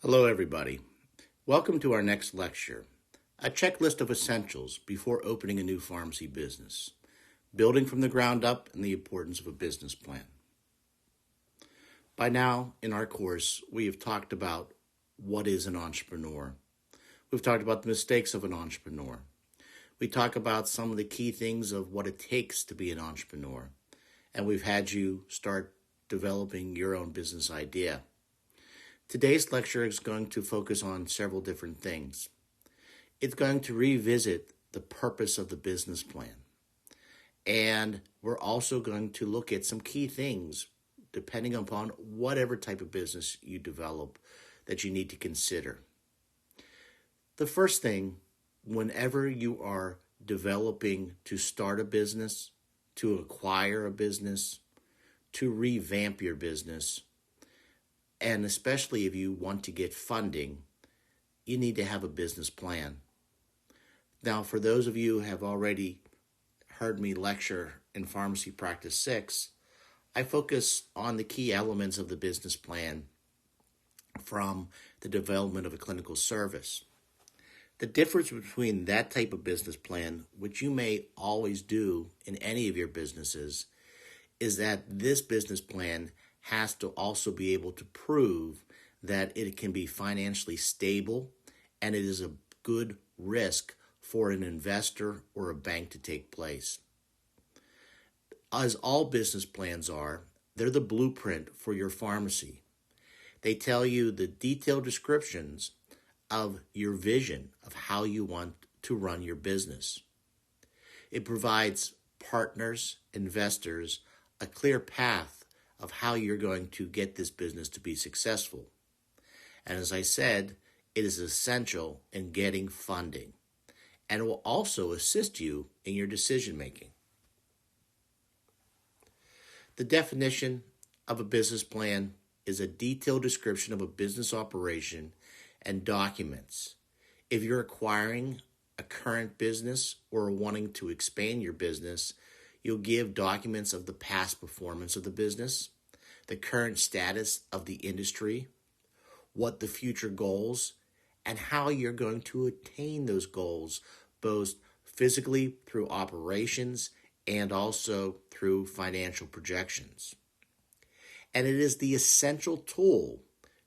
Hello, everybody. Welcome to our next lecture, a checklist of essentials before opening a new pharmacy business, building from the ground up and the importance of a business plan. By now, in our course, we have talked about what is an entrepreneur. We've talked about the mistakes of an entrepreneur. We talk about some of the key things of what it takes to be an entrepreneur, and we've had you start developing your own business idea. Today's lecture is going to focus on several different things. It's going to revisit the purpose of the business plan. And we're also going to look at some key things depending upon whatever type of business you develop that you need to consider. The first thing, whenever you are developing to start a business, to acquire a business, to revamp your business, and especially if you want to get funding, you need to have a business plan. Now, for those of you who have already heard me lecture in Pharmacy Practice 6, I focus on the key elements of the business plan from the development of a clinical service. The difference between that type of business plan, which you may always do in any of your businesses, is that this business plan has to also be able to prove that it can be financially stable and it is a good risk for an investor or a bank to take place. As all business plans are, they're the blueprint for your pharmacy. They tell you the detailed descriptions of your vision of how you want to run your business. It provides partners, investors, a clear path of how you're going to get this business to be successful. And as I said, it is essential in getting funding, and it will also assist you in your decision making. The definition of a business plan is a detailed description of a business operation and documents. If you're acquiring a current business or wanting to expand your business, you'll give documents of the past performance of the business, the current status of the industry, what the future goals, and how you're going to attain those goals, both physically through operations and also through financial projections. And it is the essential tool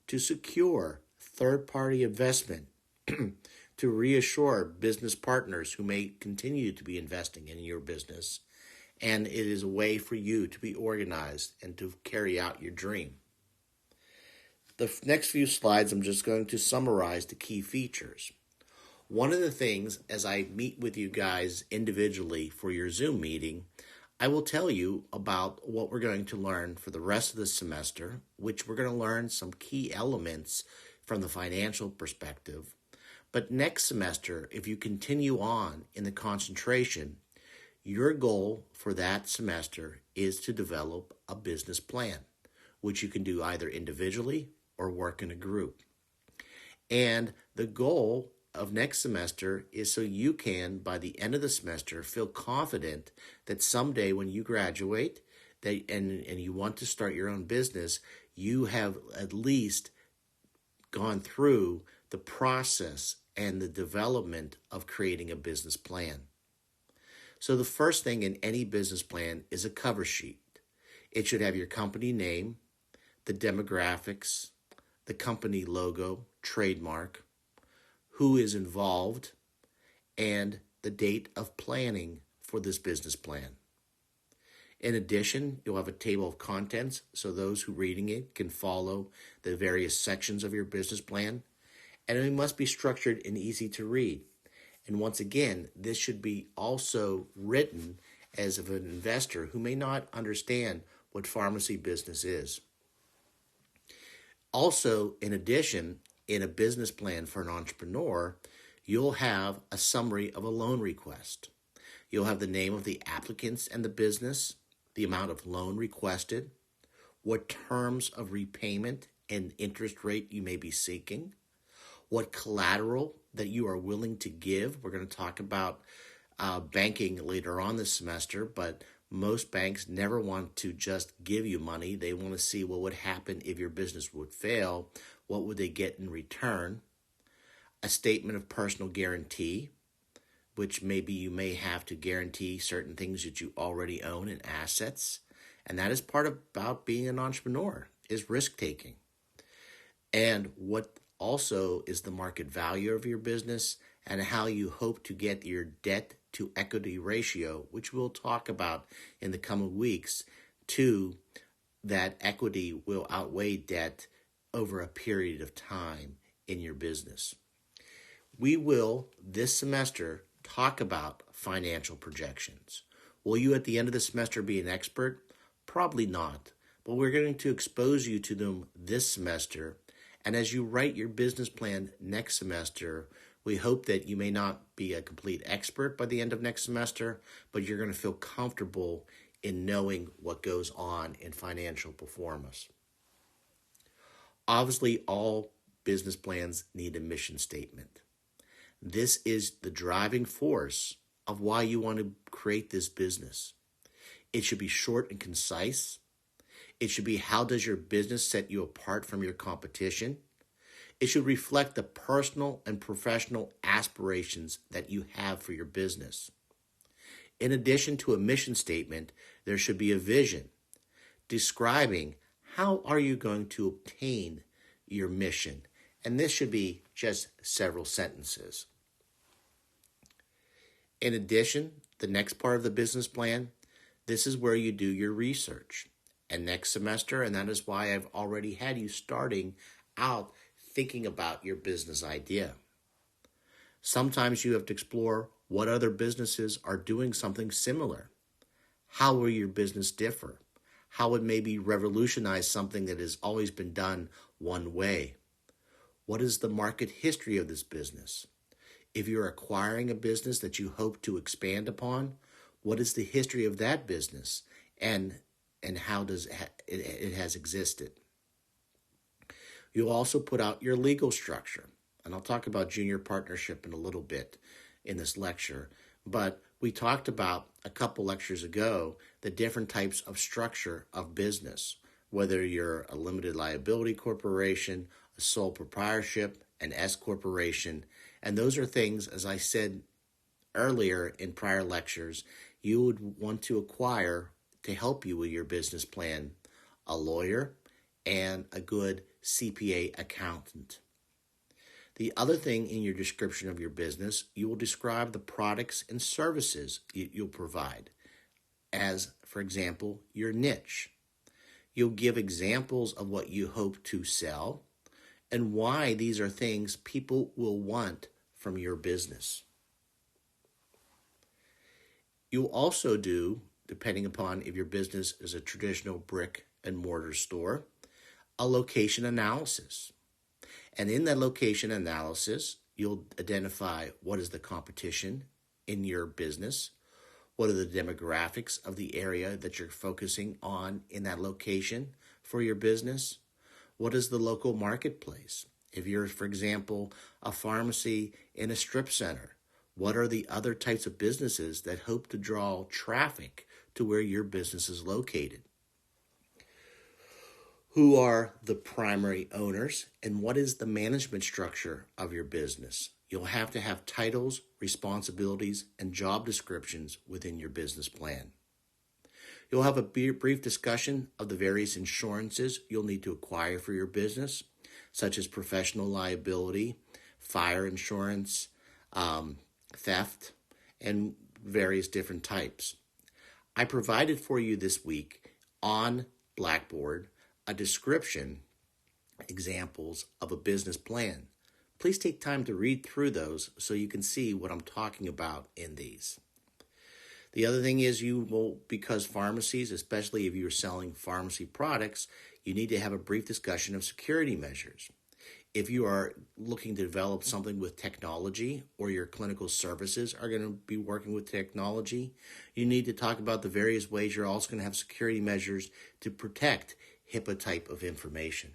to secure third-party investment to reassure business partners who may continue to be investing in your business. And it is a way for you to be organized and to carry out your dream. The next few slides, I'm just going to summarize the key features. One of the things, as I meet with you guys individually for your Zoom meeting, I will tell you about what we're going to learn for the rest of the semester, which we're going to learn some key elements from the financial perspective. But next semester, if you continue on in the concentration, your goal for that semester is to develop a business plan, which you can do either individually or work in a group. And the goal of next semester is so you can, by the end of the semester, feel confident that someday when you graduate and you want to start your own business, you have at least gone through the process and the development of creating a business plan. So the first thing in any business plan is a cover sheet. It should have your company name, the demographics, the company logo, trademark, who is involved, and the date of planning for this business plan. In addition, you'll have a table of contents so those who are reading it can follow the various sections of your business plan, and it must be structured and easy to read. And once again, this should be also written as of an investor who may not understand what pharmacy business is. Also, in addition, in a business plan for an entrepreneur, you'll have a summary of a loan request. You'll have the name of the applicants and the business, the amount of loan requested, what terms of repayment and interest rate you may be seeking, what collateral that you are willing to give. We're going to talk about banking later on this semester, but Most banks never want to just give you money. They want to see what would happen if your business would fail. What would they get in return? A statement of personal guarantee, which maybe you may have to guarantee certain things that you already own and assets. And that is part about being an entrepreneur, is risk taking. And what also is the market value of your business and how you hope to get your debt to equity ratio, which we'll talk about in the coming weeks, to that equity will outweigh debt over a period of time in your business. We will, this semester, talk about financial projections. Will you at the end of the semester be an expert? Probably not, but we're going to expose you to them this semester. And as you write your business plan next semester, we hope that you may not be a complete expert by the end of next semester, but you're going to feel comfortable in knowing what goes on in financial performance. Obviously, all business plans need a mission statement. This is the driving force of why you want to create this business. It should be short and concise. It should be, how does your business set you apart from your competition? It should reflect the personal and professional aspirations that you have for your business. In addition to a mission statement, there should be a vision describing how are you going to obtain your mission. And this should be just several sentences. In addition, the next part of the business plan, this is where you do your research. And next semester, and that is why I've already had you starting out thinking about your business idea. Sometimes you have to explore what other businesses are doing something similar. How will your business differ? How it maybe revolutionize something that has always been done one way? What is the market history of this business? If you're acquiring a business that you hope to expand upon, what is the history of that business and how does it has existed? You'll also put out your legal structure. And I'll talk about junior partnership in a little bit in this lecture. But we talked about a couple lectures ago the different types of structure of business, whether you're a limited liability corporation, a sole proprietorship, an S corporation. And those are things, as I said earlier in prior lectures, you would want to acquire to help you with your business plan, a lawyer and a good CPA accountant. The other thing in your description of your business, you will describe the products and services you'll provide. As, for example, your niche. You'll give examples of what you hope to sell and why these are things people will want from your business. You'll also do, depending upon if your business is a traditional brick and mortar store, a location analysis. And in that location analysis, you'll identify what is the competition in your business, what are the demographics of the area that you're focusing on in that location for your business, what is the local marketplace. If you're, for example, a pharmacy in a strip center, what are the other types of businesses that hope to draw traffic to where your business is located? Who are the primary owners, and what is the management structure of your business? You'll have to have titles, responsibilities, and job descriptions within your business plan. You'll have a brief discussion of the various insurances you'll need to acquire for your business, such as professional liability, fire insurance, theft, and various different types. I provided for you this week on Blackboard a description, examples of a business plan. Please take time to read through those so you can see what I'm talking about in these. The other thing is you will, because pharmacies, especially if you're selling pharmacy products, you need to have a brief discussion of security measures. If you are looking to develop something with technology or your clinical services are going to be working with technology, you need to talk about the various ways you're also going to have security measures to protect HIPAA type of information.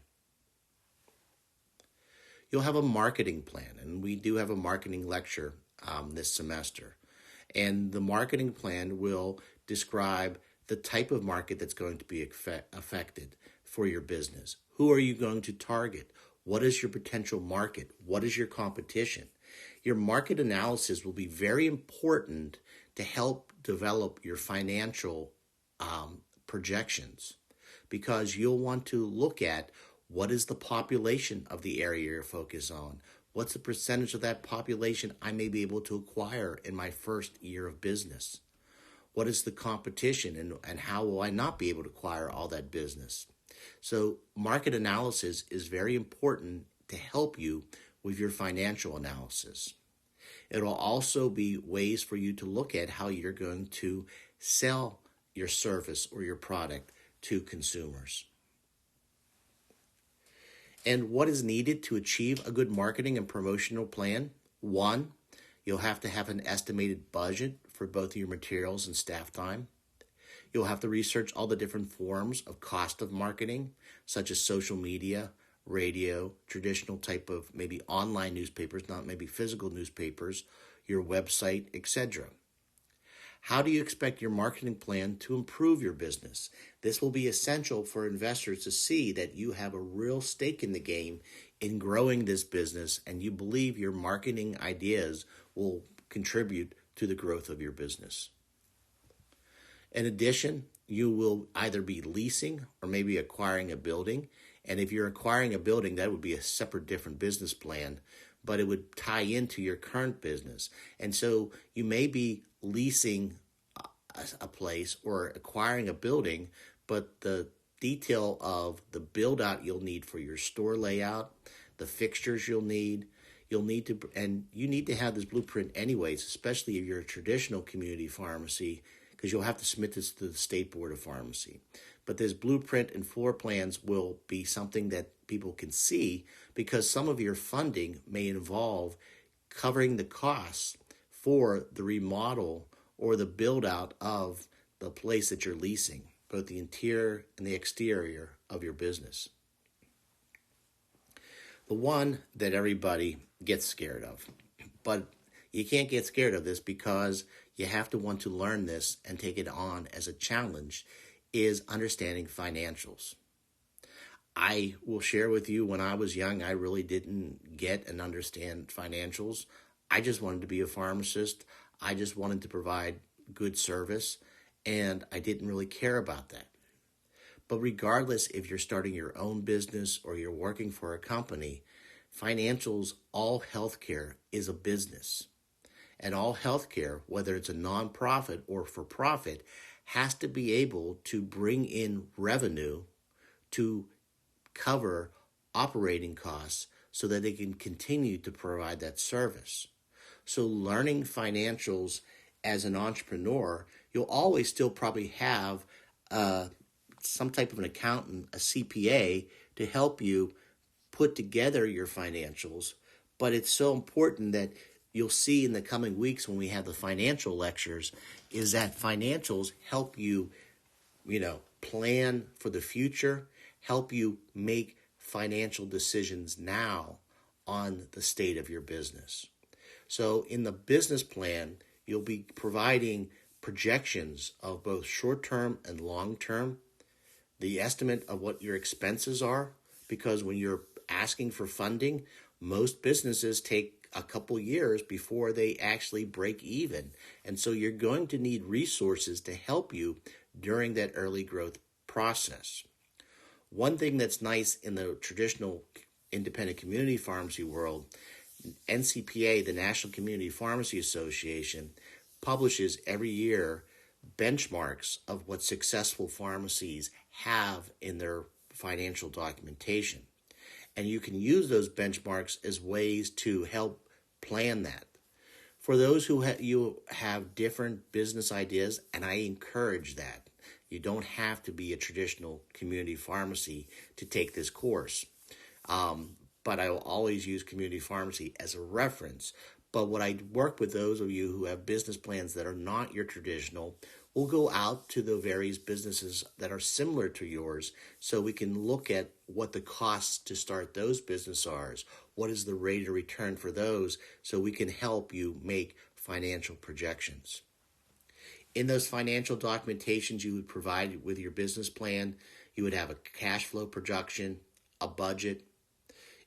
You'll have a marketing plan, and we do have a marketing lecture this semester. And the marketing plan will describe the type of market that's going to be affected for your business. Who are you going to target? What is your potential market? What is your competition? Your market analysis will be very important to help develop your financial projections, because you'll want to look at what is the population of the area you're focused on. What's the percentage of that population I may be able to acquire in my first year of business? What is the competition, and how will I not be able to acquire all that business? So market analysis is very important to help you with your financial analysis. It'll also be ways for you to look at how you're going to sell your service or your product to consumers. And what is needed to achieve a good marketing and promotional plan? One, you'll have to have an estimated budget for both your materials and staff time. You'll have to research all the different forms of cost of marketing, such as social media, radio, traditional type of maybe online newspapers, not maybe physical newspapers, your website, etc. How do you expect your marketing plan to improve your business? This will be essential for investors to see that you have a real stake in the game in growing this business, and you believe your marketing ideas will contribute to the growth of your business. In addition, you will either be leasing or maybe acquiring a building. And if you're acquiring a building, that would be a separate, different business plan, but it would tie into your current business. And so you may be leasing a place or acquiring a building, but the detail of the build out you'll need for your store layout, the fixtures you'll need to, and you need to have this blueprint anyways, especially if you're a traditional community pharmacy, because you'll have to submit this to the State Board of Pharmacy. But this blueprint and floor plans will be something that people can see, because some of your funding may involve covering the costs for the remodel or the build out of the place that you're leasing, both the interior and the exterior of your business. The one that everybody gets scared of, but you can't get scared of this because you have to want to learn this and take it on as a challenge, is understanding financials. I will share with you, when I was young, I really didn't get and understand financials. I just wanted to be a pharmacist. I just wanted to provide good service, and I didn't really care about that. But regardless if you're starting your own business or you're working for a company, financials, all healthcare is a business. And all healthcare, whether it's a nonprofit or for profit, has to be able to bring in revenue to cover operating costs so that they can continue to provide that service. So learning financials as an entrepreneur, you'll always still probably have some type of an accountant, a CPA, to help you put together your financials. But it's so important that you'll see in the coming weeks when we have the financial lectures, is that financials help you, plan for the future, help you make financial decisions now on the state of your business. So in the business plan, you'll be providing projections of both short-term and long-term, the estimate of what your expenses are, because when you're asking for funding, most businesses take a couple years before they actually break even. And so you're going to need resources to help you during that early growth process. One thing that's nice in the traditional independent community pharmacy world, NCPA, the National Community Pharmacy Association, publishes every year benchmarks of what successful pharmacies have in their financial documentation. And you can use those benchmarks as ways to help plan that. For those who you have different business ideas, and I encourage that, you don't have to be a traditional community pharmacy to take this course. But I will always use community pharmacy as a reference. But what I work with those of you who have business plans that are not your traditional, we'll go out to the various businesses that are similar to yours so we can look at what the costs to start those businesses are, what is the rate of return for those, so we can help you make financial projections. In those financial documentations you would provide with your business plan, you would have a cash flow projection, a budget.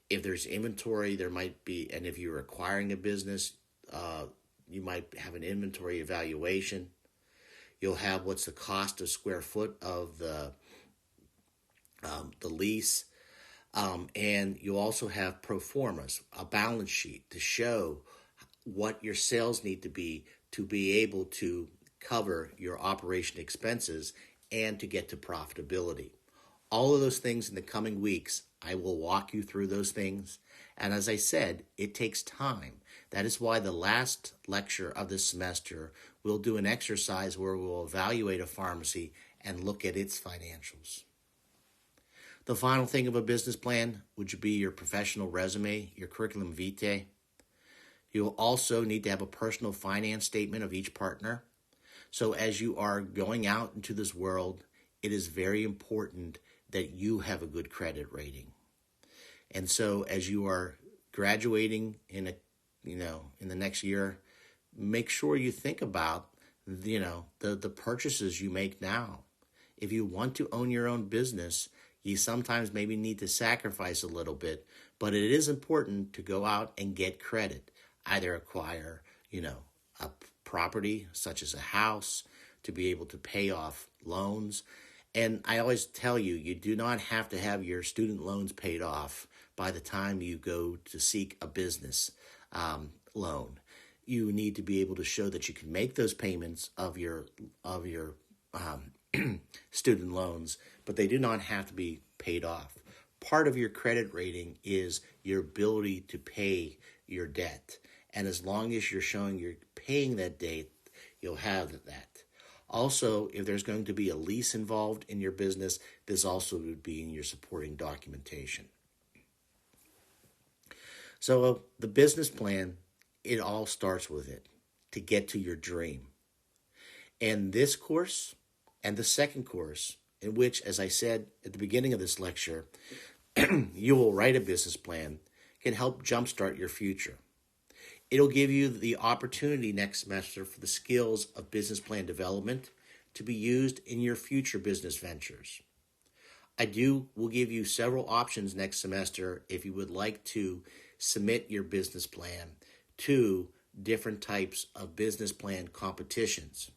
If there's inventory, there might be, and if you're acquiring a business, you might have an inventory evaluation. You'll have what's the cost of square foot of the lease, and you'll also have pro formas, a balance sheet to show what your sales need to be able to cover your operation expenses and to get to profitability. All of those things in the coming weeks, I will walk you through those things. And as I said, it takes time. That is why the last lecture of this semester, we'll do an exercise where we'll evaluate a pharmacy and look at its financials. The final thing of a business plan would be your professional resume, your curriculum vitae. You'll also need to have a personal finance statement of each partner. So as you are going out into this world, it is very important that you have a good credit rating. And so as you are graduating in the next year, make sure you think about the purchases you make now. If you want to own your own business, you sometimes maybe need to sacrifice a little bit, but it is important to go out and get credit. Either acquire, a property such as a house to be able to pay off loans. And I always tell you, you do not have to have your student loans paid off by the time you go to seek a business loan. You need to be able to show that you can make those payments of your student loans, but they do not have to be paid off. Part of your credit rating is your ability to pay your debt. And as long as you're showing you're paying that debt, you'll have that. Also, if there's going to be a lease involved in your business, this also would be in your supporting documentation. So the business plan, it all starts with it to get to your dream. And this course and the second course, in which, as I said at the beginning of this lecture, you will write a business plan, can help jumpstart your future. It'll give you the opportunity next semester for the skills of business plan development to be used in your future business ventures. Will give you several options next semester if you would like to submit your business plan to different types of business plan competitions.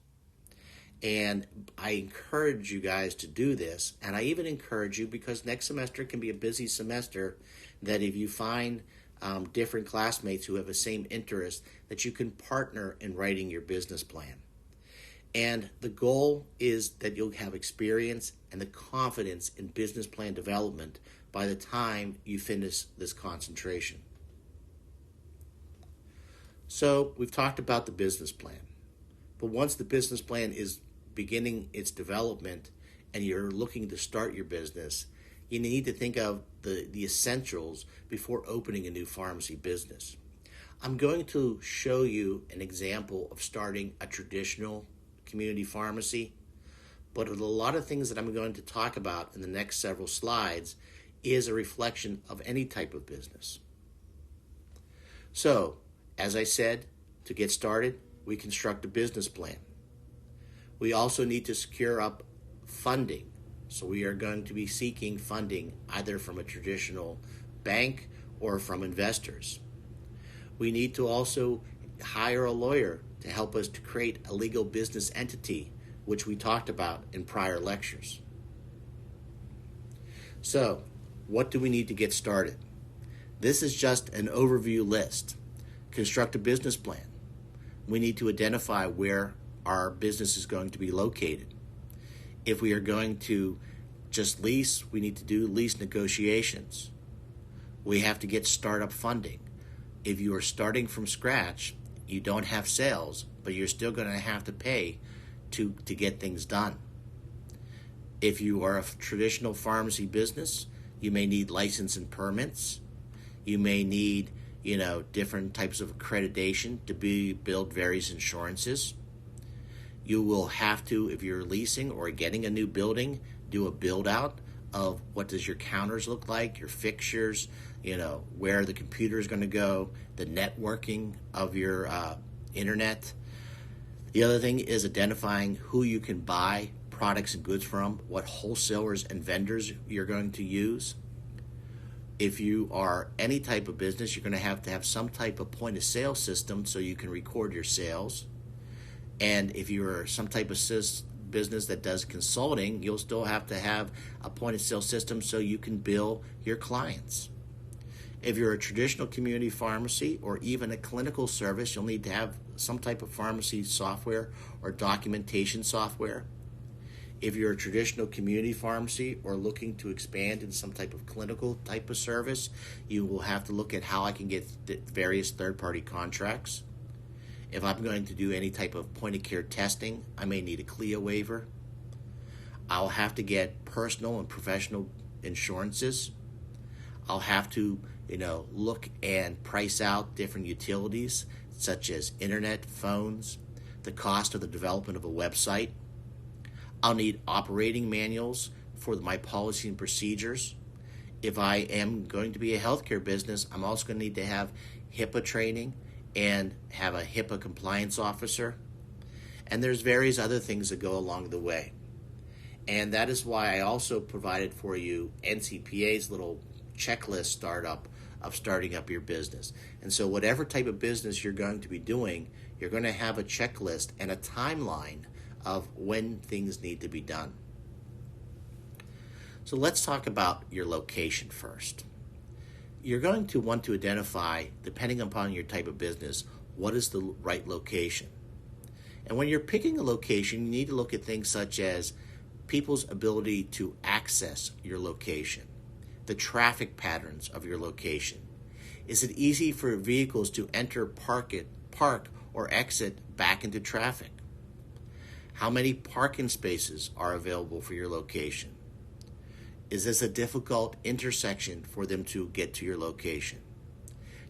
And I encourage you guys to do this, and I even encourage you, because next semester can be a busy semester, that if you find different classmates who have the same interest, that you can partner in writing your business plan. And the goal is that you'll have experience and the confidence in business plan development by the time you finish this concentration. So we've talked about the business plan, but once the business plan is beginning its development and you're looking to start your business, you need to think of the essentials before opening a new pharmacy business. I'm going to show you an example of starting a traditional community pharmacy, but a lot of things that I'm going to talk about in the next several slides is a reflection of any type of business. So, as I said, to get started, we construct a business plan. We also need to secure up funding. So we are going to be seeking funding either from a traditional bank or from investors. We need to also hire a lawyer to help us to create a legal business entity, which we talked about in prior lectures. So, what do we need to get started? This is just an overview list. Construct a business plan. We need to identify where our business is going to be located. If we are going to just lease, we need to do lease negotiations. We have to get startup funding. If you are starting from scratch, you don't have sales, but you're still going to have to pay to get things done. If you are a traditional pharmacy business, you may need license and permits. You may need, different types of accreditation to build various insurances. You will have to, if you're leasing or getting a new building, do a build out of what does your counters look like, your fixtures, where the computer is going to go, the networking of your internet. The other thing is identifying who you can buy products and goods from, what wholesalers and vendors you're going to use. If you are any type of business, you're going to have some type of point of sale system so you can record your sales. And if you're some type of business that does consulting, you'll still have to have a point of sale system so you can bill your clients. If you're a traditional community pharmacy or even a clinical service, you'll need to have some type of pharmacy software or documentation software. If you're a traditional community pharmacy or looking to expand in some type of clinical type of service, you will have to look at how I can get various third-party contracts. If I'm going to do any type of point-of-care testing, I may need a CLIA waiver. I'll have to get personal and professional insurances. I'll have to, look and price out different utilities such as internet, phones, the cost of the development of a website. I'll need operating manuals for my policy and procedures. If I am going to be a healthcare business, I'm also going to need to have HIPAA training and have a HIPAA compliance officer. And there's various other things that go along the way. And that is why I also provided for you NCPA's little checklist starting up your business. And so whatever type of business you're going to be doing, you're going to have a checklist and a timeline of when things need to be done. So let's talk about your location first. You're going to want to identify, depending upon your type of business, what is the right location. And when you're picking a location, you need to look at things such as people's ability to access your location, the traffic patterns of your location. Is it easy for vehicles to enter, park, or exit back into traffic? How many parking spaces are available for your location? Is this a difficult intersection for them to get to your location?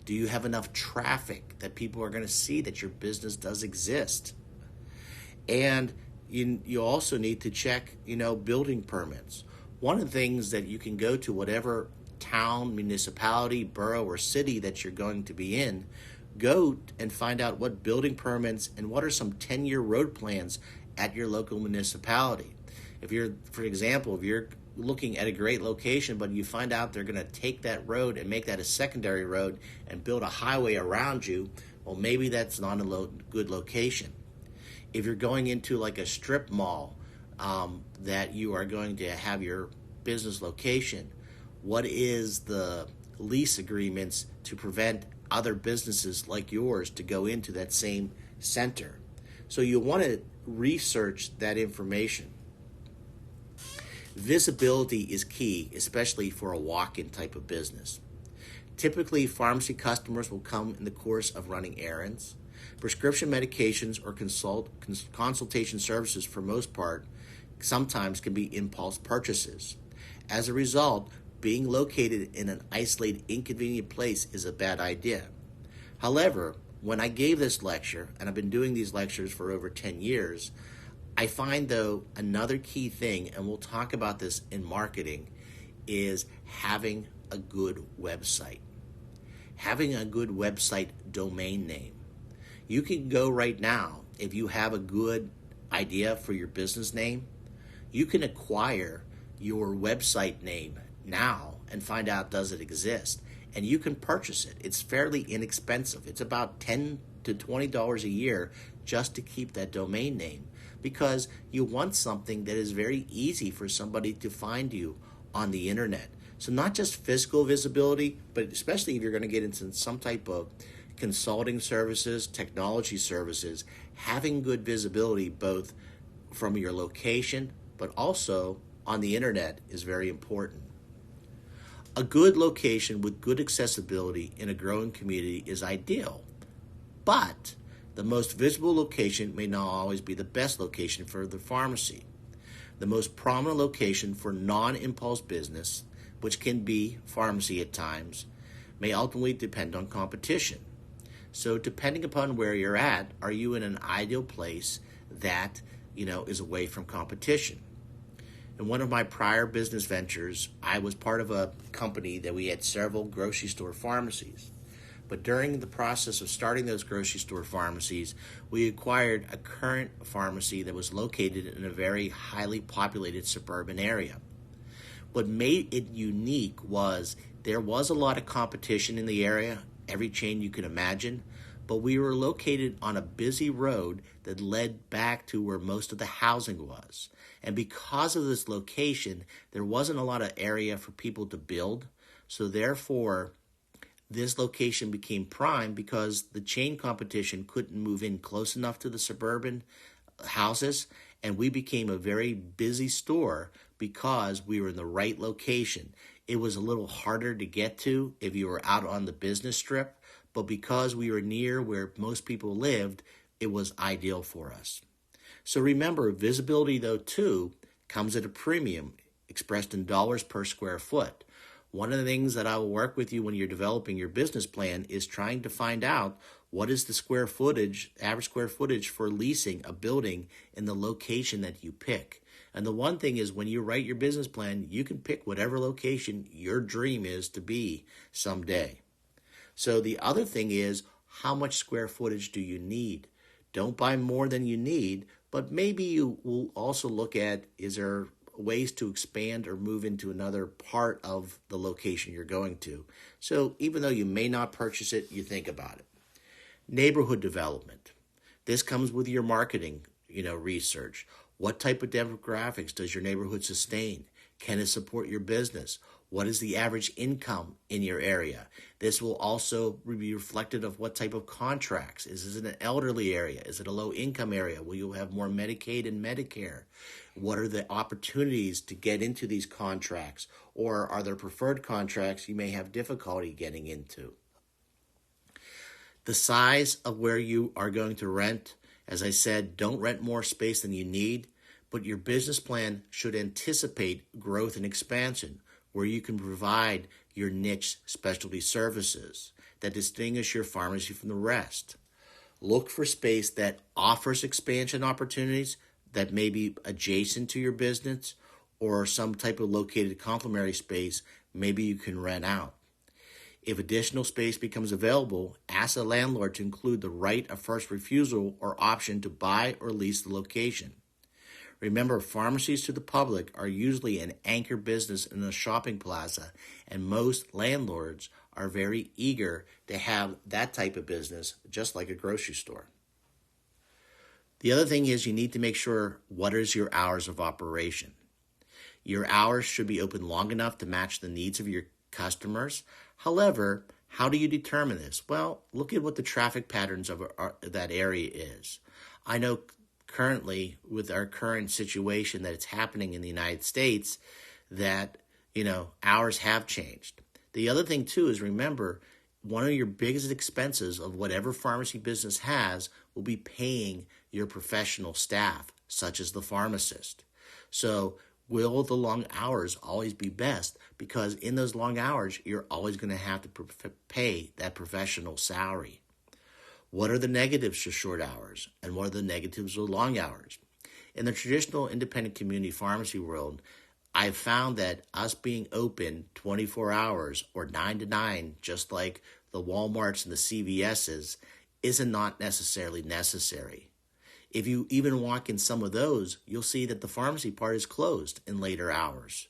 Do you have enough traffic that people are going to see that your business does exist? And you also need to check, building permits. One of the things that you can go to whatever town, municipality, borough, or city that you're going to be in, go and find out what building permits and what are some 10-year road plans at your local municipality. If you're, for example, if you're looking at a great location, but you find out they're going to take that road and make that a secondary road and build a highway around you, well, maybe that's not a good location. If you're going into like a strip mall that you are going to have your business location, what is the lease agreements to prevent other businesses like yours to go into that same center? So you want to research that information. Visibility is key, especially for a walk-in type of business. Typically, pharmacy customers will come in the course of running errands. Prescription medications or consultation services, for most part, sometimes can be impulse purchases. As a result, being located in an isolated, inconvenient place is a bad idea. However, when I gave this lecture, and I've been doing these lectures for over 10 years, I find, though, another key thing, and we'll talk about this in marketing, is having a good website. Having a good website domain name. You can go right now, if you have a good idea for your business name, you can acquire your website name now and find out, does it exist? And you can purchase it. It's fairly inexpensive. It's about $10 to $20 a year just to keep that domain name, because you want something that is very easy for somebody to find you on the internet. So not just physical visibility, but especially if you're going to get into some type of consulting services, technology services, having good visibility both from your location but also on the internet is very important. A good location with good accessibility in a growing community is ideal, but the most visible location may not always be the best location for the pharmacy. The most prominent location for non-impulse business, which can be pharmacy at times, may ultimately depend on competition. So depending upon where you're at, are you in an ideal place that, is away from competition? In one of my prior business ventures, I was part of a company that we had several grocery store pharmacies. But during the process of starting those grocery store pharmacies, we acquired a current pharmacy that was located in a very highly populated suburban area. What made it unique was there was a lot of competition in the area, every chain you can imagine, but we were located on a busy road that led back to where most of the housing was. And because of this location, there wasn't a lot of area for people to build. So therefore, this location became prime because the chain competition couldn't move in close enough to the suburban houses, and we became a very busy store because we were in the right location. It was a little harder to get to if you were out on the business strip, but because we were near where most people lived, it was ideal for us. So remember, visibility, though, too, comes at a premium, expressed in dollars per square foot. One of the things that I will work with you when you're developing your business plan is trying to find out what is the square footage, average square footage for leasing a building in the location that you pick. And the one thing is, when you write your business plan, you can pick whatever location your dream is to be someday. So the other thing is, how much square footage do you need? Don't buy more than you need, but maybe you will also look at, is there ways to expand or move into another part of the location you're going to. So even though you may not purchase it, you think about it. Neighborhood development. This comes with your marketing, research. What type of demographics does your neighborhood sustain? Can it support your business? What is the average income in your area? This will also be reflected of what type of contracts. Is it an elderly area? Is it a low income area? Will you have more Medicaid and Medicare? What are the opportunities to get into these contracts? Or are there preferred contracts you may have difficulty getting into? The size of where you are going to rent. As I said, don't rent more space than you need, but your business plan should anticipate growth and expansion, where you can provide your niche specialty services that distinguish your pharmacy from the rest. Look for space that offers expansion opportunities that may be adjacent to your business, or some type of located complementary space maybe you can rent out. If additional space becomes available, ask the landlord to include the right of first refusal or option to buy or lease the location. Remember, pharmacies to the public are usually an anchor business in a shopping plaza, and most landlords are very eager to have that type of business, just like a grocery store. The other thing is, you need to make sure, what is your hours of operation? Your hours should be open long enough to match the needs of your customers. However, how do you determine this? Well, look at what the traffic patterns of that area is. I know currently, with our current situation that it's happening in the United States, that, hours have changed. The other thing, too, is remember, one of your biggest expenses of whatever pharmacy business has will be paying your professional staff, such as the pharmacist. So will the long hours always be best? Because in those long hours, you're always going to have to pay that professional salary. What are the negatives to short hours, and what are the negatives of long hours? In the traditional independent community pharmacy world, I've found that us being open 24 hours or 9 to 9, just like the Walmarts and the CVS's, isn't not necessarily necessary. If you even walk in some of those, you'll see that the pharmacy part is closed in later hours.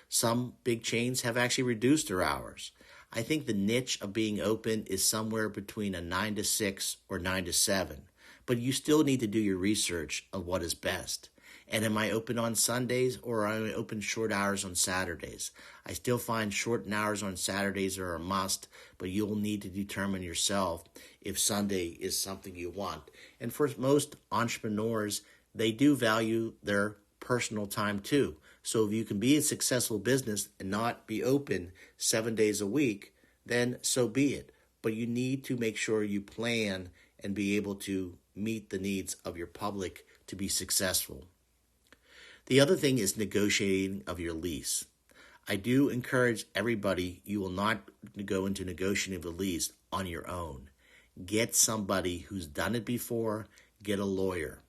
Some big chains have actually reduced their hours. I think the niche of being open is somewhere between a 9 to 6 or 9 to 7. But you still need to do your research of what is best. And am I open on Sundays, or am I open short hours on Saturdays? I still find short hours on Saturdays are a must, but you'll need to determine yourself if Sunday is something you want. And for most entrepreneurs, they do value their personal time too. So if you can be a successful business and not be open 7 days a week, then so be it. But you need to make sure you plan and be able to meet the needs of your public to be successful. The other thing is negotiating of your lease. I do encourage everybody, you will not go into negotiating a lease on your own. Get somebody who's done it before, get a lawyer.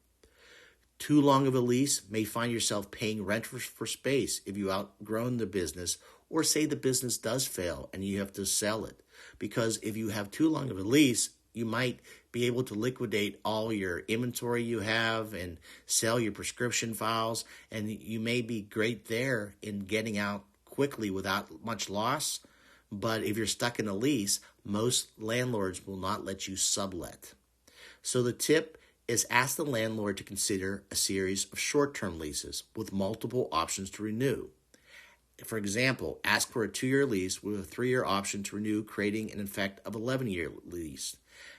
Too long of a lease may find yourself paying rent for space if you've outgrown the business, or say the business does fail and you have to sell it. because if you have too long of a lease, you might be able to liquidate all your inventory you have and sell your prescription files, and you may be great there in getting out quickly without much loss. But if you're stuck in a lease, most landlords will not let you sublet. So the tip is ask the landlord to consider a series of short-term leases with multiple options to renew. For example, ask for a 2-year lease with a 3-year option to renew, creating an effect of 11-year lease.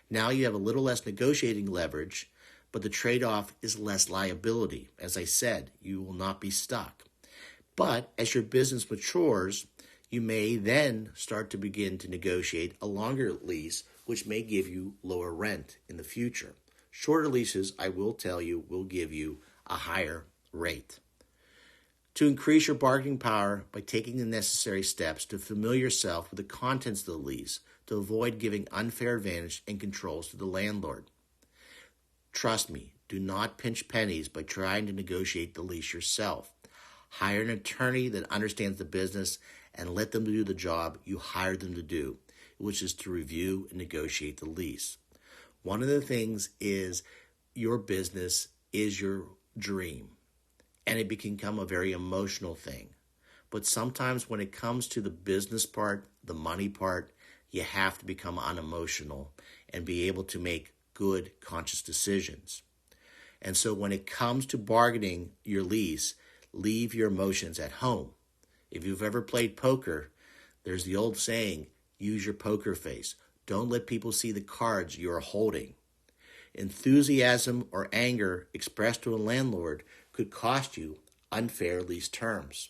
Now you have a little less negotiating leverage, but the trade-off is less liability. As I said, you will not be stuck. But as your business matures, you may then start to begin to negotiate a longer lease, which may give you lower rent in the future. Shorter leases, I will tell you, will give you a higher rate. To increase your bargaining power by taking the necessary steps to familiar yourself with the contents of the lease to avoid giving unfair advantage and controls to the landlord. Trust me, do not pinch pennies by trying to negotiate the lease yourself. Hire an attorney that understands the business and let them do the job you hired them to do, which is to review and negotiate the lease. One of the things is your business is your dream, and it can become a very emotional thing. But sometimes when it comes to the business part, the money part, you have to become unemotional and be able to make good, conscious decisions. And so when it comes to bargaining your lease, leave your emotions at home. If you've ever played poker, there's the old saying, use your poker face. Don't let people see the cards you are holding. Enthusiasm or anger expressed to a landlord could cost you unfair lease terms.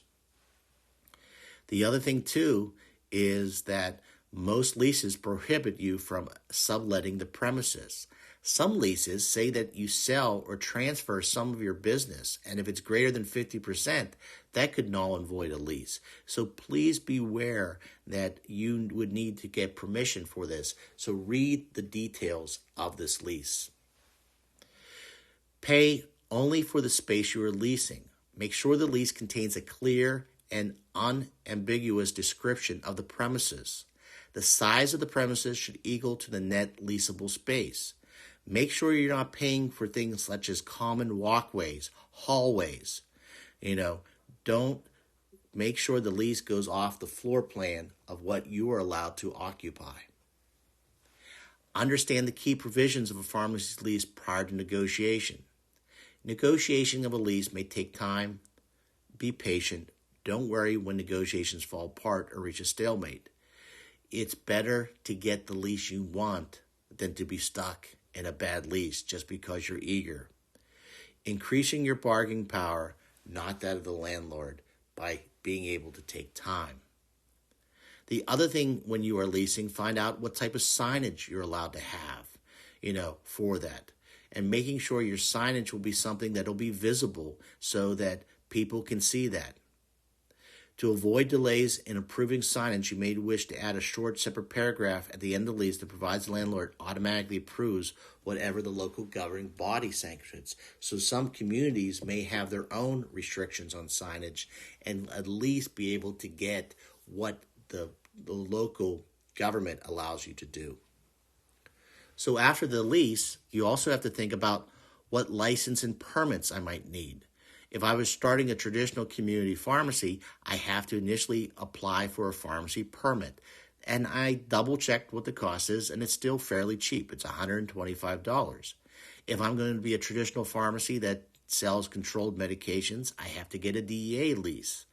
The other thing, too, is that most leases prohibit you from subletting the premises. Some leases say that you sell or transfer some of your business, and if it's greater than 50%, that could null and void a lease. So please beware that you would need to get permission for this. So read the details of this lease. Pay only for the space you are leasing. Make sure the lease contains a clear and unambiguous description of the premises. The size of the premises should equal to the net leasable space. Make sure you're not paying for things such as common walkways, hallways. Don't make sure the lease goes off the floor plan of what you are allowed to occupy. Understand the key provisions of a pharmacy's lease prior to negotiation. Negotiation of a lease may take time. Be patient. Don't worry when negotiations fall apart or reach a stalemate. It's better to get the lease you want than to be stuck in a bad lease just because you're eager. Increasing your bargaining power, not that of the landlord, by being able to take time. The other thing when you are leasing, find out what type of signage you're allowed to have, for that. And making sure your signage will be something that will be visible so that people can see that. To avoid delays in approving signage, you may wish to add a short separate paragraph at the end of the lease that provides the landlord automatically approves whatever the local governing body sanctions. So some communities may have their own restrictions on signage and at least be able to get what the local government allows you to do. So after the lease, you also have to think about what license and permits I might need. If I was starting a traditional community pharmacy, I have to initially apply for a pharmacy permit. And I double-checked what the cost is, and it's still fairly cheap. It's $125. If I'm going to be a traditional pharmacy that sells controlled medications, I have to get a DEA lease.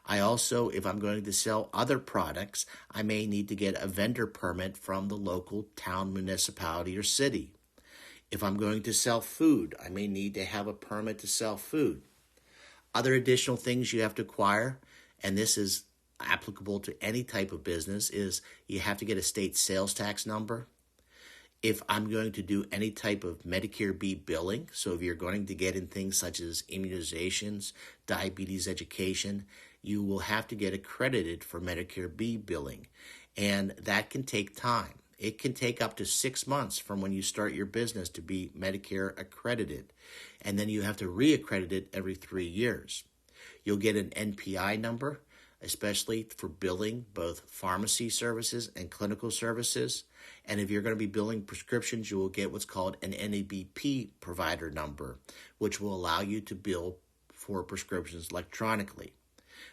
I also, if I'm going to sell other products, I may need to get a vendor permit from the local town, municipality, or city. If I'm going to sell food, I may need to have a permit to sell food. Other additional things you have to acquire, and this is applicable to any type of business, is you have to get a state sales tax number. If I'm going to do any type of Medicare B billing, so if you're going to get in things such as immunizations, diabetes education, you will have to get accredited for Medicare B billing, and that can take time. It can take up to 6 months from when you start your business to be Medicare accredited, and then you have to re-accredit it every 3 years. You'll get an NPI number. especially for billing both pharmacy services and clinical services. And if you're going to be billing prescriptions, you will get what's called an NABP provider number, which will allow you to bill for prescriptions electronically.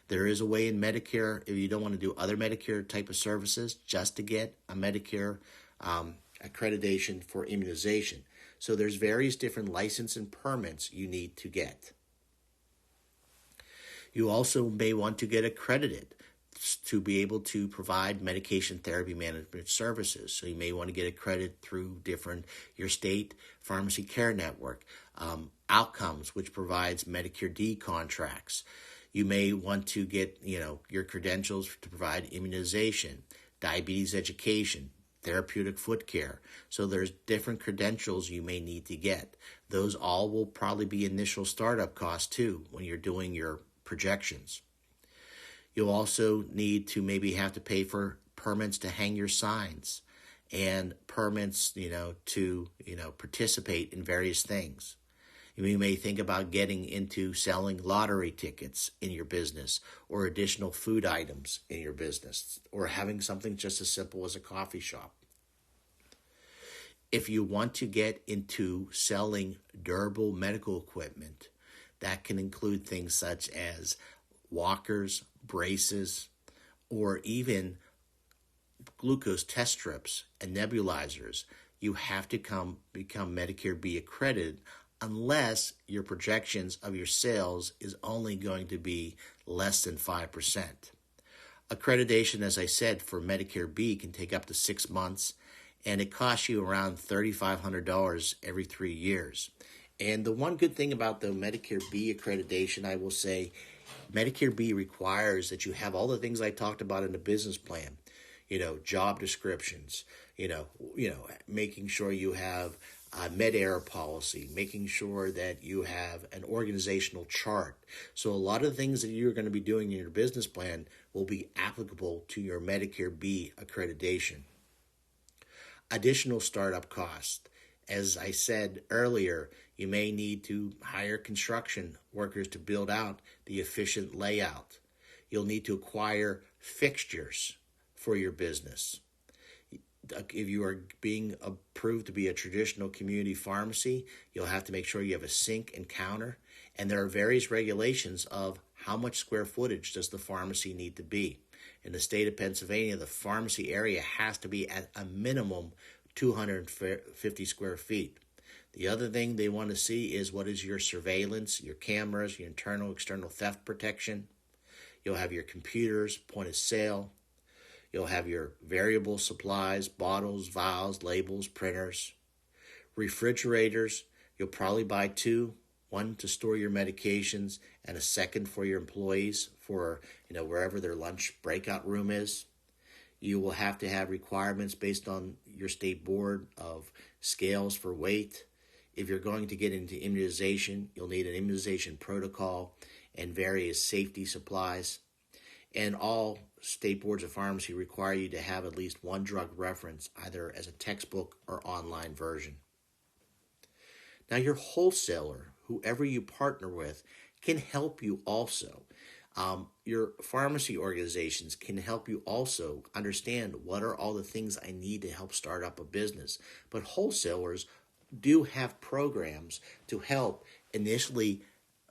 There is a way in Medicare, if you don't want to do other Medicare type of services, just to get a Medicare accreditation for immunization. So there's various different license and permits you need to get. You also may want to get accredited to be able to provide medication therapy management services. So you may want to get accredited through your state pharmacy care network, Outcomes, which provides Medicare D contracts. You may want to get, your credentials to provide immunization, diabetes education, therapeutic foot care. So there's different credentials you may need to get. Those all will probably be initial startup costs too when you're doing your projections. You'll also need to maybe have to pay for permits to hang your signs and permits, to, participate in various things. You may think about getting into selling lottery tickets in your business or additional food items in your business or having something just as simple as a coffee shop. If you want to get into selling durable medical equipment, that can include things such as walkers, braces, or even glucose test strips and nebulizers. You have to become Medicare B accredited unless your projections of your sales is only going to be less than 5%. Accreditation, as I said, for Medicare B can take up to 6 months, and it costs you around $3,500 every 3 years. And the one good thing about the Medicare B accreditation, I will say, Medicare B requires that you have all the things I talked about in the business plan, job descriptions, making sure you have a Med-Air policy, making sure that you have an organizational chart. So a lot of the things that you're going to be doing in your business plan will be applicable to your Medicare B accreditation. Additional startup costs. As I said earlier, you may need to hire construction workers to build out the efficient layout. You'll need to acquire fixtures for your business. If you are being approved to be a traditional community pharmacy, you'll have to make sure you have a sink and counter. And there are various regulations of how much square footage does the pharmacy need to be. In the state of Pennsylvania, the pharmacy area has to be at a minimum 250 square feet. The other thing they want to see is what is your surveillance, your cameras, your internal, external theft protection. You'll have your computers, point of sale. You'll have your variable supplies, bottles, vials, labels, printers. Refrigerators, you'll probably buy 2, one to store your medications and a second for your employees for, wherever their lunch breakout room is. You will have to have requirements based on your state board of scales for weight. If you're going to get into immunization, you'll need an immunization protocol and various safety supplies. And all state boards of pharmacy require you to have at least one drug reference, either as a textbook or online version. Now, your wholesaler, whoever you partner with, can help you also. Your pharmacy organizations can help you also understand what are all the things I need to help start up a business. But wholesalers do have programs to help initially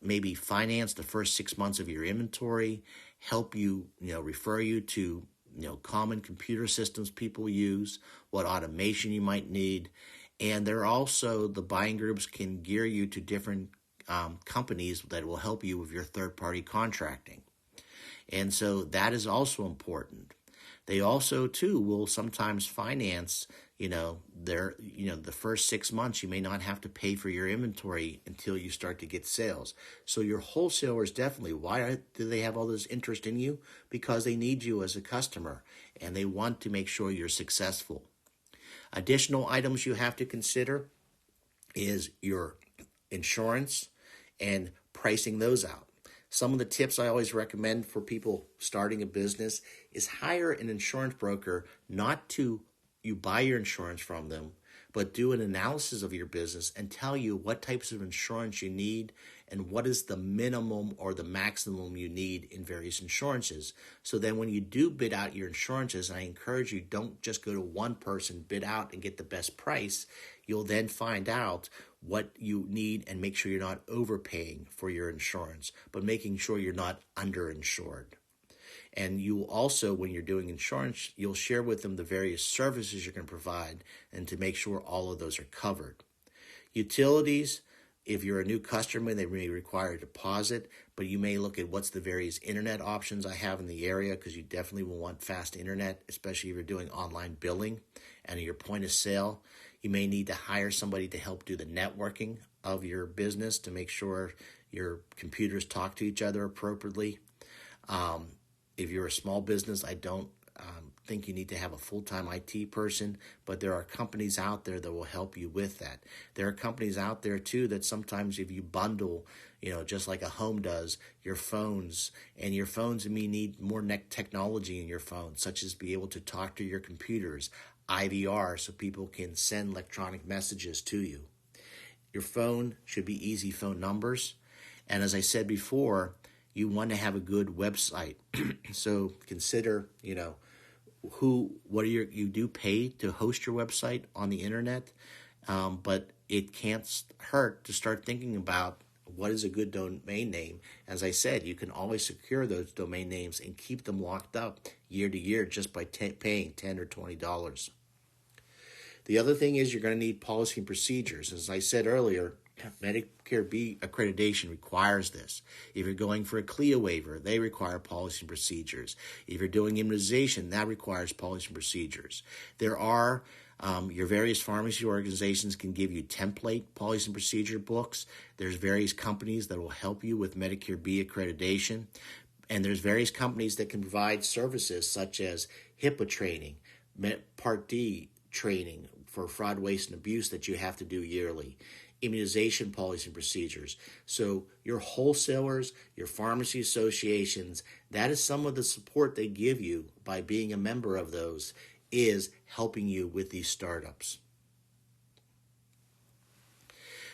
maybe finance the first 6 months of your inventory, help you, refer you to, common computer systems people use, what automation you might need. And there are also, the buying groups can gear you to different companies that will help you with your third-party contracting. And so that is also important. They also, too, will sometimes finance, the first 6 months you may not have to pay for your inventory until you start to get sales. So your wholesalers definitely, why do they have all this interest in you? Because they need you as a customer and they want to make sure you're successful. Additional items you have to consider is your insurance and pricing those out. Some of the tips I always recommend for people starting a business is hire an insurance broker, not to you buy your insurance from them, but do an analysis of your business and tell you what types of insurance you need and what is the minimum or the maximum you need in various insurances. So then when you do bid out your insurances, and I encourage you, don't just go to one person, bid out and get the best price. You'll then find out what you need and make sure you're not overpaying for your insurance, but making sure you're not underinsured. And you also, when you're doing insurance, you'll share with them the various services you're going to provide and to make sure all of those are covered. Utilities, if you're a new customer, they may require a deposit, but you may look at what's the various internet options I have in the area, because you definitely will want fast internet, especially if you're doing online billing and your point of sale. You may need to hire somebody to help do the networking of your business to make sure your computers talk to each other appropriately. If you're a small business, I don't think you need to have a full-time IT person, but there are companies out there that will help you with that. There are companies out there too that sometimes if you bundle, just like a home does, your phones may need more technology in your phone, such as be able to talk to your computers, IVR, so people can send electronic messages to you. Your phone should be easy phone numbers. And as I said before, you want to have a good website. So consider, you do pay to host your website on the internet, but it can't hurt to start thinking about what is a good domain name. As I said, you can always secure those domain names and keep them locked up year to year just by paying $10 or $20. The other thing is you're going to need policy and procedures. As I said earlier, Medicare B accreditation requires this. If you're going for a CLIA waiver, they require policy and procedures. If you're doing immunization, that requires policy and procedures. There are your various pharmacy organizations can give you template policy and procedure books. There's various companies that will help you with Medicare B accreditation. And there's various companies that can provide services such as HIPAA training, Part D training for fraud, waste, and abuse that you have to do yearly, immunization policy and procedures. So your wholesalers, your pharmacy associations, that is some of the support they give you by being a member of those, is helping you with these startups.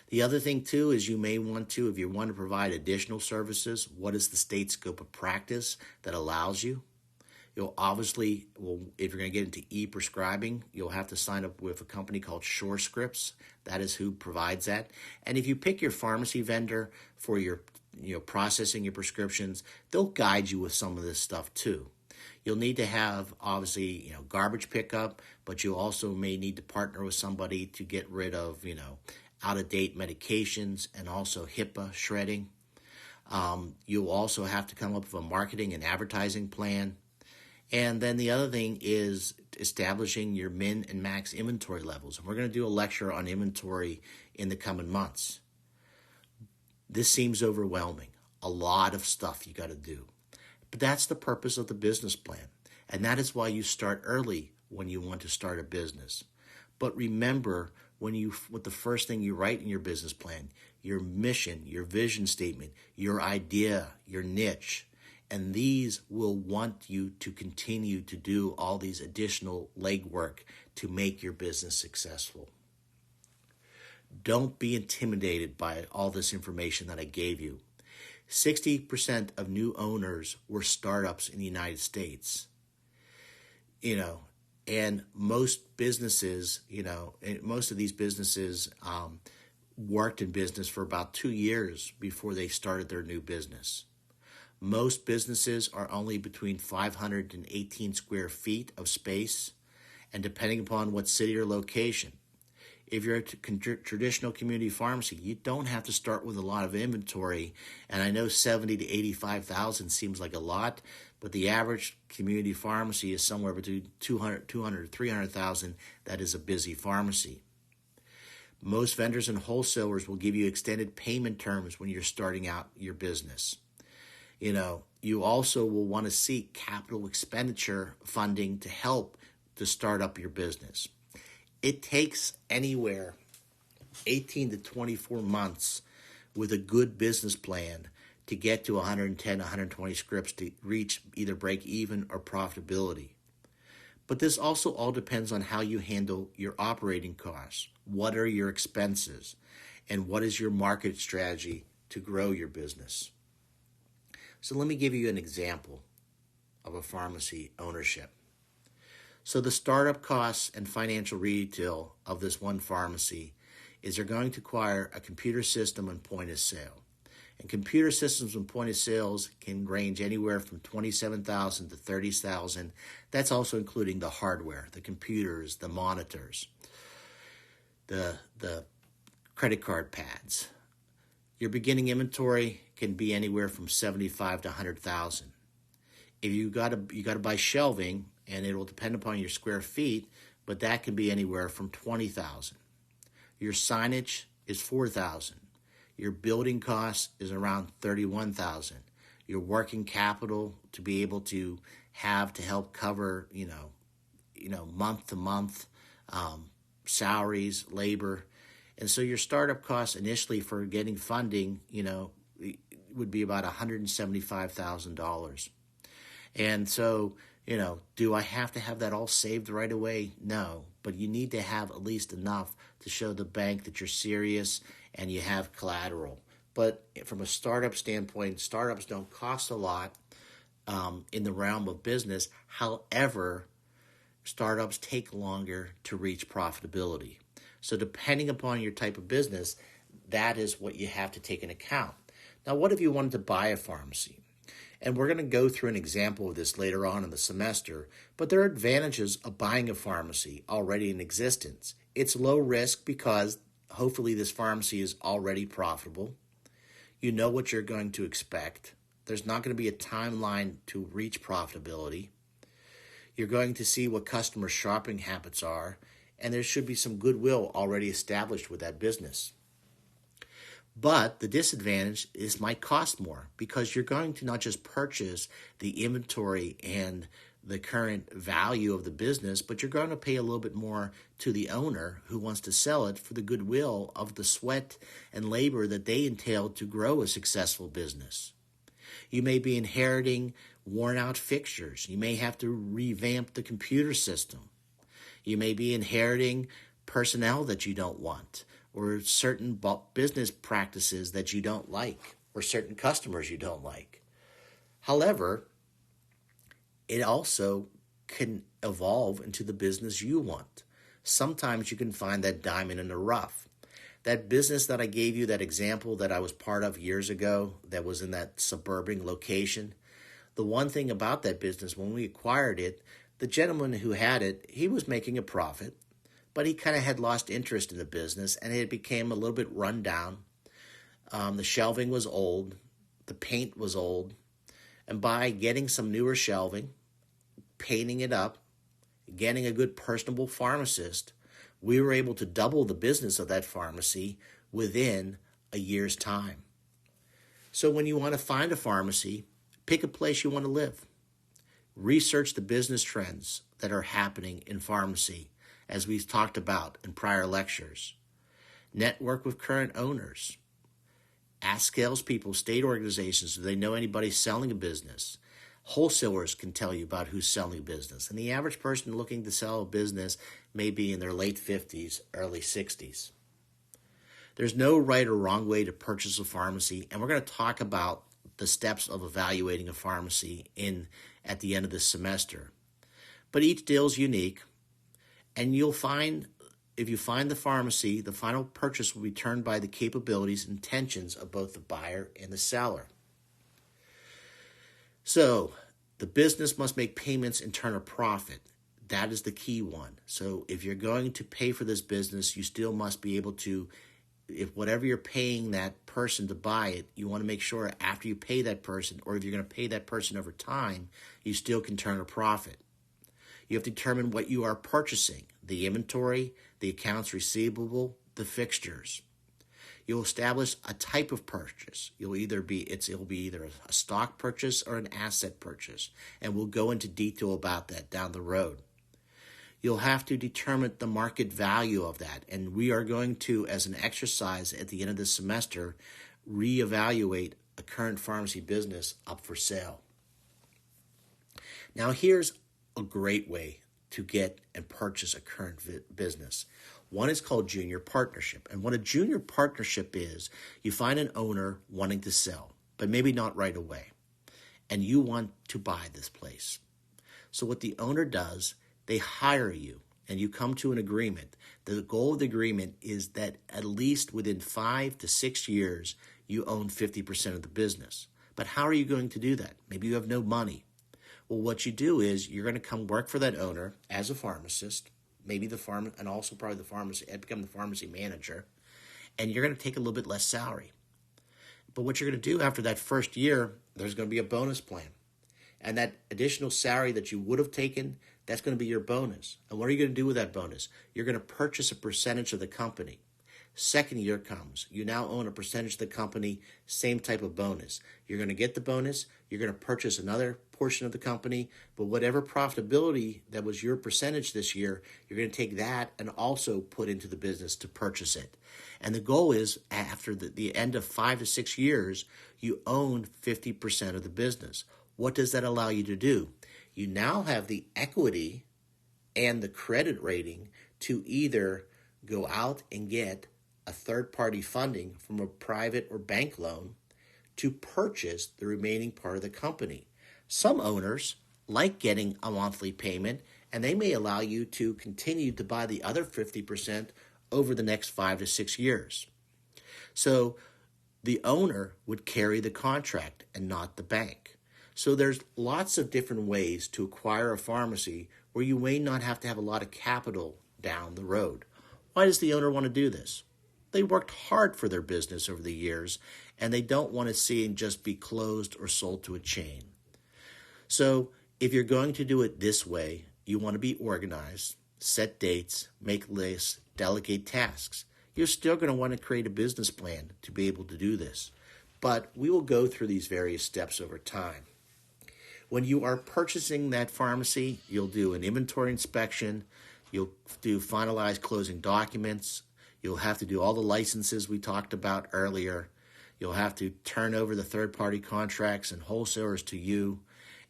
The other thing too is you may want to, if you want to provide additional services, what is the state scope of practice that allows you? You'll obviously, if you're going to get into e-prescribing, you'll have to sign up with a company called SureScripts. That is who provides that. And if you pick your pharmacy vendor for your, processing your prescriptions, they'll guide you with some of this stuff too. You'll need to have, obviously, garbage pickup, but you also may need to partner with somebody to get rid of, out-of-date medications and also HIPAA shredding. You'll also have to come up with a marketing and advertising plan. And then the other thing is establishing your min and max inventory levels. And we're going to do a lecture on inventory in the coming months. This seems overwhelming. A lot of stuff you got to do. But that's the purpose of the business plan. And that is why you start early when you want to start a business. But remember, what the first thing you write in your business plan, your mission, your vision statement, your idea, your niche, and these will want you to continue to do all these additional legwork to make your business successful. Don't be intimidated by all this information that I gave you. 60% of new owners were startups in the United States. And most businesses, most of these businesses worked in business for about 2 years before they started their new business. Most businesses are only between 500 and 18 square feet of space, and depending upon what city or location. If you're a traditional community pharmacy, you don't have to start with a lot of inventory. And I know 70 to 85,000 seems like a lot, but the average community pharmacy is somewhere between 200 to 300,000. That is a busy pharmacy. Most vendors and wholesalers will give you extended payment terms when you're starting out your business. You also will want to seek capital expenditure funding to help to start up your business. It takes anywhere 18 to 24 months with a good business plan to get to 110, 120 scripts to reach either break even or profitability. But this also all depends on how you handle your operating costs. What are your expenses? And what is your market strategy to grow your business? So let me give you an example of a pharmacy ownership. So the startup costs and financial retail of this one pharmacy is they're going to acquire a computer system and point of sale. And computer systems and point of sales can range anywhere from $27,000 to $30,000. That's also including the hardware, the computers, the monitors, the credit card pads. Your beginning inventory can be anywhere from $75,000 to $100,000. If you got to buy shelving, and it will depend upon your square feet, but that can be anywhere from $20,000. Your signage is $4,000. Your building cost is around $31,000. Your working capital to be able to have to help cover, month to month salaries, labor, and so your startup costs initially for getting funding, would be about $175,000. And so, do I have to have that all saved right away? No, but you need to have at least enough to show the bank that you're serious and you have collateral. But from a startup standpoint, startups don't cost a lot in the realm of business. However, startups take longer to reach profitability. So depending upon your type of business, that is what you have to take into account. Now, what if you wanted to buy a pharmacy? And we're going to go through an example of this later on in the semester, but there are advantages of buying a pharmacy already in existence. It's low risk because hopefully this pharmacy is already profitable. You know what you're going to expect. There's not going to be a timeline to reach profitability. You're going to see what customer shopping habits are, and there should be some goodwill already established with that business. But the disadvantage is might cost more because you're going to not just purchase the inventory and the current value of the business, but you're going to pay a little bit more to the owner who wants to sell it for the goodwill of the sweat and labor that they entail to grow a successful business. You may be inheriting worn out fixtures. You may have to revamp the computer system. You may be inheriting personnel that you don't want, or certain business practices that you don't like, or certain customers you don't like. However, it also can evolve into the business you want. Sometimes you can find that diamond in the rough. That business that I gave you, that example that I was part of years ago that was in that suburban location, the one thing about that business, when we acquired it, the gentleman who had it, he was making a profit, but he kind of had lost interest in the business, and it became a little bit run down. The shelving was old. The paint was old. And by getting some newer shelving, painting it up, getting a good personable pharmacist, we were able to double the business of that pharmacy within a year's time. So when you want to find a pharmacy, pick a place you want to live. Research the business trends that are happening in pharmacy, as we've talked about in prior lectures. Network with current owners. Ask salespeople, state organizations, do they know anybody selling a business? Wholesalers can tell you about who's selling a business. And the average person looking to sell a business may be in their late 50s, early 60s. There's no right or wrong way to purchase a pharmacy, and we're going to talk about the steps of evaluating a pharmacy at the end of this semester. But each deal is unique. And you'll find, if you find the pharmacy, the final purchase will be determined by the capabilities and intentions of both the buyer and the seller. So, the business must make payments and turn a profit. That is the key one. So, if you're going to pay for this business, you still must be able to, if whatever you're paying that person to buy it, you want to make sure after you pay that person, or if you're going to pay that person over time, you still can turn a profit. You have to determine what you are purchasing, the inventory, the accounts receivable, the fixtures. You'll establish a type of purchase. It'll be either a stock purchase or an asset purchase, and we'll go into detail about that down the road. You'll have to determine the market value of that, and we are going to, as an exercise at the end of the semester, reevaluate a current pharmacy business up for sale. Now, here's a great way to get and purchase a current business. One is called junior partnership. And what a junior partnership is, you find an owner wanting to sell, but maybe not right away. And you want to buy this place. So what the owner does, they hire you and you come to an agreement. The goal of the agreement is that at least within 5 to 6 years, you own 50% of the business. But how are you going to do that? Maybe you have no money. Well, what you do is you're going to come work for that owner as a pharmacist, maybe and also probably the pharmacy, become the pharmacy manager, and you're going to take a little bit less salary. But what you're going to do after that first year, there's going to be a bonus plan. And that additional salary that you would have taken, that's going to be your bonus. And what are you going to do with that bonus? You're going to purchase a percentage of the company. Second year comes, you now own a percentage of the company, same type of bonus. You're going to get the bonus, you're going to purchase another portion of the company, but whatever profitability that was your percentage this year, you're going to take that and also put into the business to purchase it. And the goal is after the end of 5 to 6 years, you own 50% of the business. What does that allow you to do? You now have the equity and the credit rating to either go out and get a third-party funding from a private or bank loan to purchase the remaining part of the company. Some owners like getting a monthly payment, and they may allow you to continue to buy the other 50% over the next 5 to 6 years. So the owner would carry the contract and not the bank. So there's lots of different ways to acquire a pharmacy where you may not have to have a lot of capital down the road. Why does the owner want to do this? They worked hard for their business over the years, and they don't want to see it just be closed or sold to a chain. So if you're going to do it this way, you want to be organized, set dates, make lists, delegate tasks. You're still going to want to create a business plan to be able to do this. But we will go through these various steps over time. When you are purchasing that pharmacy, you'll do an inventory inspection, you'll do finalized closing documents, you'll have to do all the licenses we talked about earlier, you'll have to turn over the third-party contracts and wholesalers to you,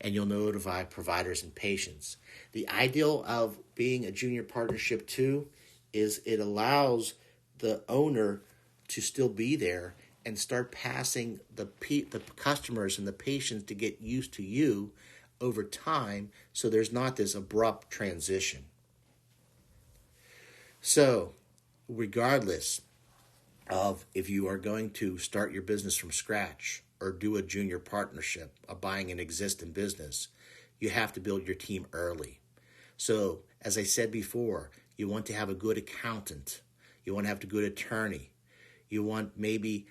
and you'll notify providers and patients. The ideal of being a junior partnership too is it allows the owner to still be there and start passing the customers and the patients to get used to you over time, so there's not this abrupt transition. So, regardless of if you are going to start your business from scratch or do a junior partnership of buying an existing business, you have to build your team early. So, as I said before, you want to have a good accountant. You want to have a good attorney. You want maybe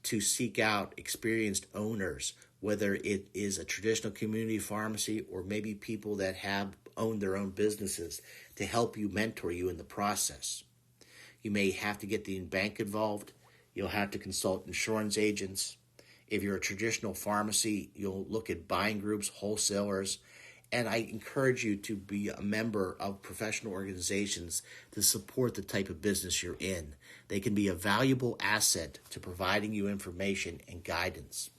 to seek out experienced owners, whether it is a traditional community pharmacy or maybe people that have owned their own businesses to help you, mentor you in the process. You may have to get the bank involved. You'll have to consult insurance agents. If you're a traditional pharmacy, you'll look at buying groups, wholesalers, and I encourage you to be a member of professional organizations to support the type of business you're in. They can be a valuable asset to providing you information and guidance.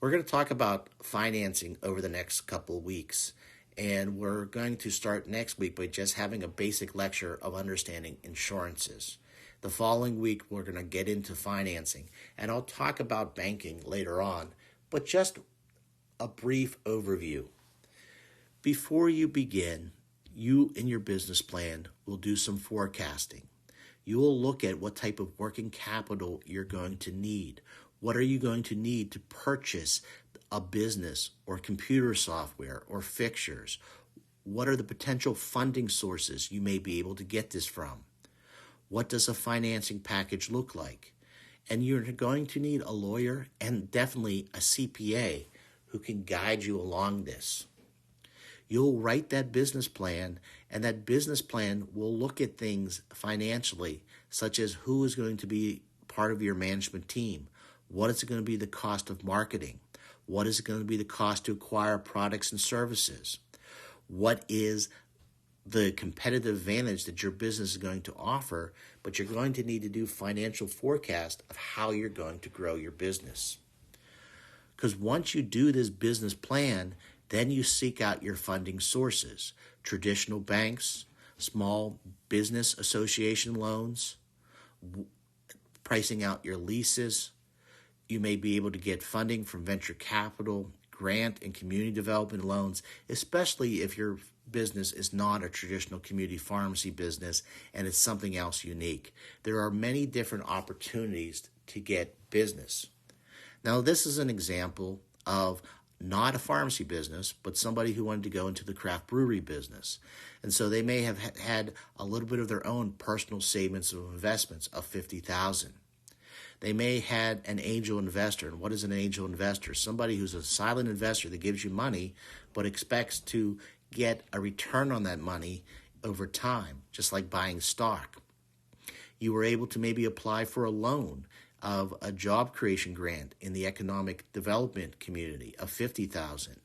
We're going to talk about financing over the next couple of weeks, and we're going to start next week by just having a basic lecture of understanding insurances. The following week, we're going to get into financing, and I'll talk about banking later on, but just a brief overview. Before you begin, you in your business plan will do some forecasting. You will look at what type of working capital you're going to need. What are you going to need to purchase a business or computer software or fixtures? What are the potential funding sources you may be able to get this from? What does a financing package look like? And you're going to need a lawyer and definitely a CPA who can guide you along this. You'll write that business plan, and that business plan will look at things financially, such as who is going to be part of your management team, what is going to be the cost of marketing, what is going to be the cost to acquire products and services, what is the competitive advantage that your business is going to offer, but you're going to need to do financial forecast of how you're going to grow your business. Because once you do this business plan, Then you seek out your funding sources, traditional banks, small business association loans, pricing out your leases. You may be able to get funding from venture capital, grant, and community development loans, especially if your business is not a traditional community pharmacy business and it's something else unique. There are many different opportunities to get business. Now, this is an example of not a pharmacy business, but somebody who wanted to go into the craft brewery business. And so they may have had a little bit of their own personal savings of investments of $50,000. They may have had an angel investor. And what is an angel investor? Somebody who's a silent investor that gives you money but expects to get a return on that money over time, just like buying stock. You were able to maybe apply for a loan of a job creation grant in the economic development community of $50,000.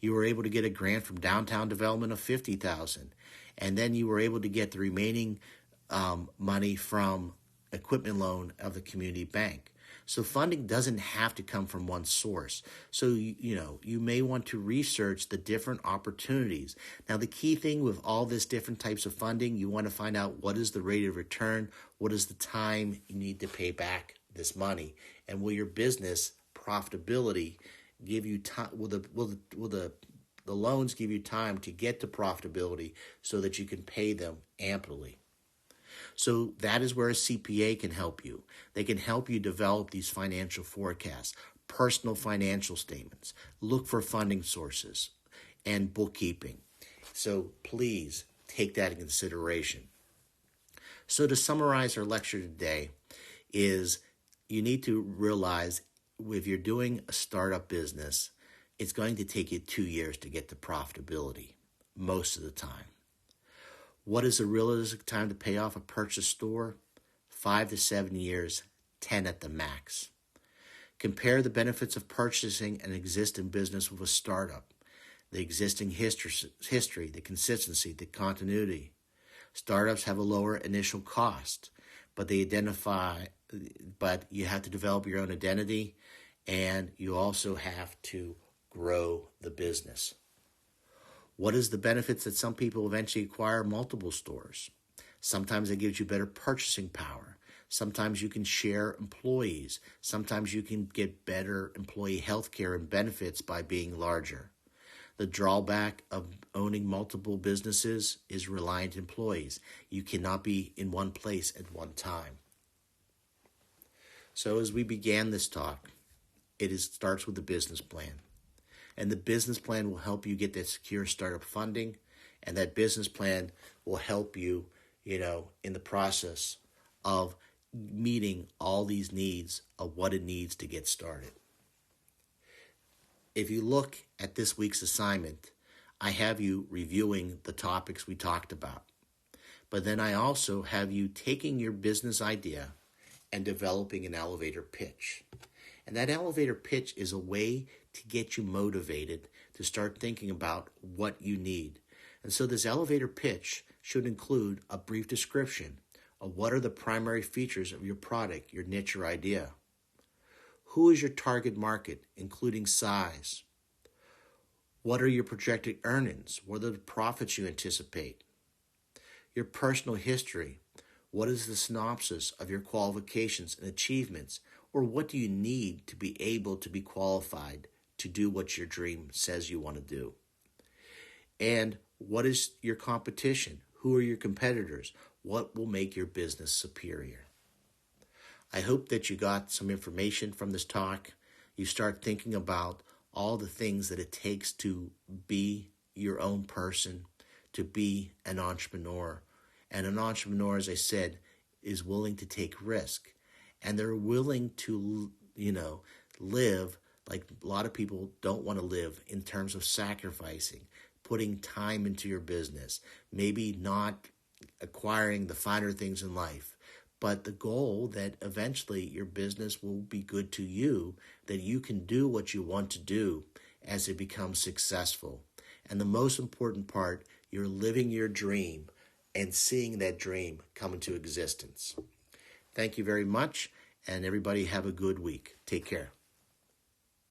You were able to get a grant from downtown development of $50,000, and then you were able to get the remaining money from equipment loan of the community bank. So funding doesn't have to come from one source. So, you may want to research the different opportunities. Now, the key thing with all this different types of funding, you want to find out what is the rate of return, what is the time you need to pay back this money, and will your business profitability give you time? Will the loans give you time to get to profitability so that you can pay them amply? So that is where a CPA can help you. They can help you develop these financial forecasts, personal financial statements, look for funding sources, and bookkeeping. So please take that in consideration. So to summarize our lecture today is you need to realize if you're doing a startup business, it's going to take you 2 years to get to profitability most of the time. What is a realistic time to pay off a purchase store? 5 to 7 years, 10 at the max. Compare the benefits of purchasing an existing business with a startup. The existing history, the consistency, the continuity. Startups have a lower initial cost, but you have to develop your own identity, and you also have to grow the business. What is the benefits that some people eventually acquire multiple stores? Sometimes it gives you better purchasing power. Sometimes you can share employees. Sometimes you can get better employee health care and benefits by being larger. The drawback of owning multiple businesses is reliant employees. You cannot be in one place at one time. So as we began this talk, it starts with a business plan. And the business plan will help you get that secure startup funding, and that business plan will help you, in the process of meeting all these needs of what it needs to get started. If you look at this week's assignment, I have you reviewing the topics we talked about. But then I also have you taking your business idea and developing an elevator pitch. And that elevator pitch is a way to get you motivated to start thinking about what you need. And so this elevator pitch should include a brief description of what are the primary features of your product, your niche or idea. Who is your target market, including size? What are your projected earnings? What are the profits you anticipate? Your personal history. What is the synopsis of your qualifications and achievements? Or what do you need to be able to be qualified to do what your dream says you want to do? And what is your competition? Who are your competitors? What will make your business superior? I hope that you got some information from this talk. You start thinking about all the things that it takes to be your own person, to be an entrepreneur. And an entrepreneur, as I said, is willing to take risk. And they're willing to, live like a lot of people don't want to live, in terms of sacrificing, putting time into your business, maybe not acquiring the finer things in life, but the goal that eventually your business will be good to you, that you can do what you want to do as it becomes successful. And the most important part, you're living your dream and seeing that dream come into existence. Thank you very much, and everybody have a good week. Take care.